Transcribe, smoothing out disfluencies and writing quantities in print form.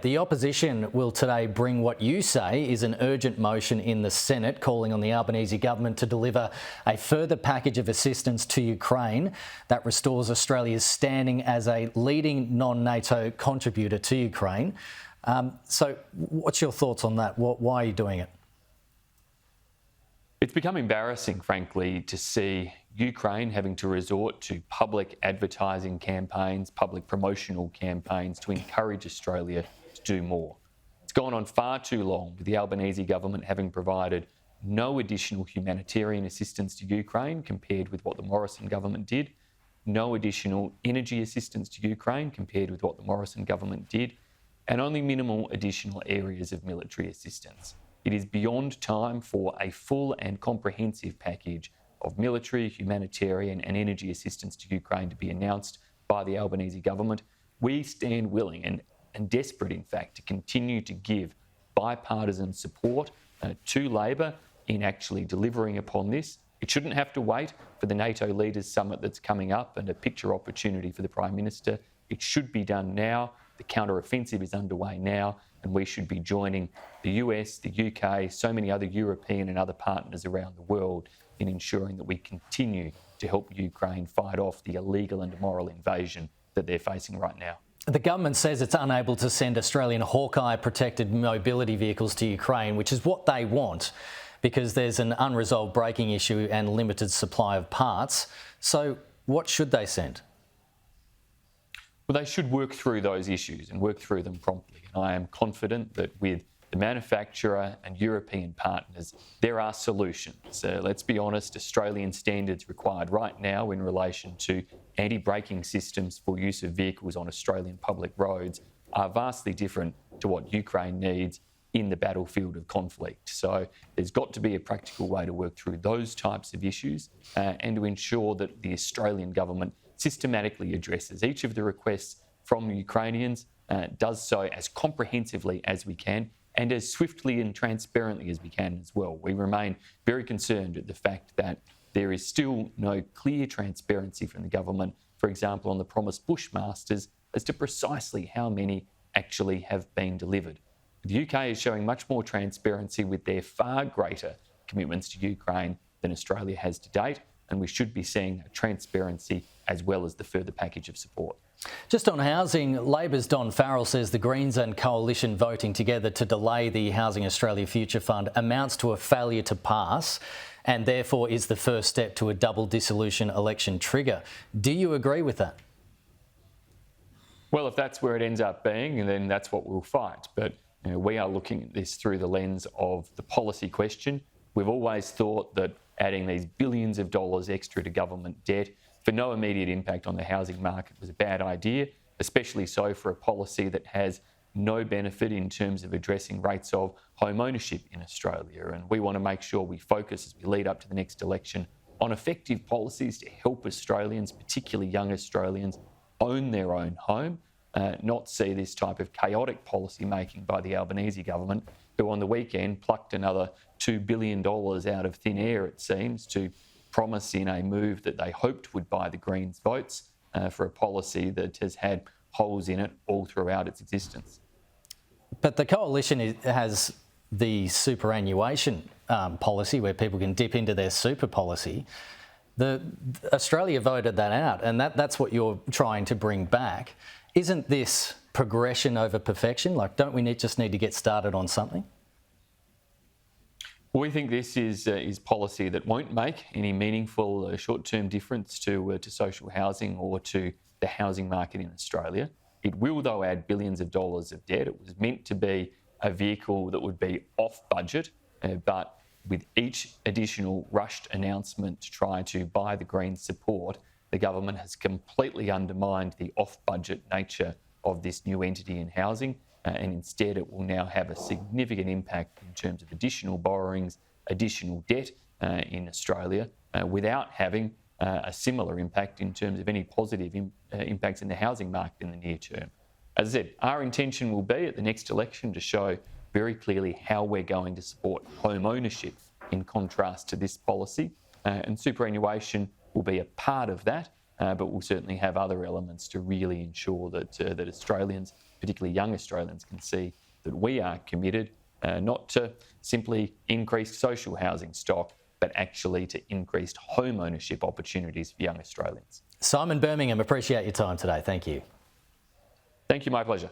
The opposition will today bring what you say is an urgent motion in the Senate calling on the Albanese government to deliver a further package of assistance to Ukraine that restores Australia's standing as a leading non-NATO contributor to Ukraine. So what's your thoughts on that? Why are you doing it? It's become embarrassing, frankly, to see Ukraine having to resort to public advertising campaigns, public promotional campaigns to encourage Australia to do more. It's gone on far too long, with the Albanese government having provided no additional humanitarian assistance to Ukraine compared with what the Morrison government did, no additional energy assistance to Ukraine compared with what the Morrison government did, and only minimal additional areas of military assistance. It is beyond time for a full and comprehensive package of military, humanitarian and energy assistance to Ukraine to be announced by the Albanese government. We stand willing and desperate, in fact, to continue to give bipartisan support to Labor in actually delivering upon this. It shouldn't have to wait for the NATO Leaders Summit that's coming up and a picture opportunity for the Prime Minister. It should be done now. The counter-offensive is underway now, and we should be joining the US, the UK, so many other European and other partners around the world in ensuring that we continue to help Ukraine fight off the illegal and immoral invasion that they're facing right now. The government says it's unable to send Australian Hawkeye-protected mobility vehicles to Ukraine, which is what they want, because there's an unresolved braking issue and limited supply of parts. So what should they send? Well, they should work through those issues and work through them promptly. And I am confident that with the manufacturer and European partners, there are solutions. Let's be honest, Australian standards required right now in relation to anti-braking systems for use of vehicles on Australian public roads are vastly different to what Ukraine needs in the battlefield of conflict. So there's got to be a practical way to work through those types of issues and to ensure that the Australian government systematically addresses each of the requests from the Ukrainians, does so as comprehensively as we can and as swiftly and transparently as we can as well. We remain very concerned at the fact that there is still no clear transparency from the government, for example, on the promised Bushmasters as to precisely how many actually have been delivered. The UK is showing much more transparency with their far greater commitments to Ukraine than Australia has to date, and we should be seeing transparency as well as the further package of support. Just on housing, Labor's Don Farrell says the Greens and Coalition voting together to delay the Housing Australia Future Fund amounts to a failure to pass and therefore is the first step to a double dissolution election trigger. Do you agree with that? Well, if that's where it ends up being, then that's what we'll fight. But we are looking at this through the lens of the policy question. We've always thought that adding these billions of dollars extra to government debt for no immediate impact on the housing market was a bad idea, especially so for a policy that has no benefit in terms of addressing rates of home ownership in Australia. And we want to make sure we focus as we lead up to the next election on effective policies to help Australians, particularly young Australians, own their own home, not see this type of chaotic policy making by the Albanese government, who on the weekend plucked another $2 billion out of thin air, it seems, to promise in a move that they hoped would buy the Greens' votes for a policy that has had holes in it all throughout its existence. But the Coalition has the superannuation policy where people can dip into their super policy. Australia voted that out, and that's what you're trying to bring back. Isn't this progression over perfection? Like, don't we just need to get started on something? We think this is policy that won't make any meaningful short-term difference to social housing or to the housing market in Australia. It will, though, add billions of dollars of debt. It was meant to be a vehicle that would be off budget, but with each additional rushed announcement to try to buy the Greens' support, the government has completely undermined the off-budget nature of this new entity in housing. And instead it will now have a significant impact in terms of additional borrowings, additional debt in Australia, without having a similar impact in terms of any positive impacts in the housing market in the near term. As I said, our intention will be at the next election to show very clearly how we're going to support home ownership in contrast to this policy, and superannuation will be a part of that, but we'll certainly have other elements to really ensure that Australians, particularly young Australians, can see that we are committed not to simply increase social housing stock, but actually to increased home ownership opportunities for young Australians. Simon Birmingham, appreciate your time today. Thank you. Thank you, my pleasure.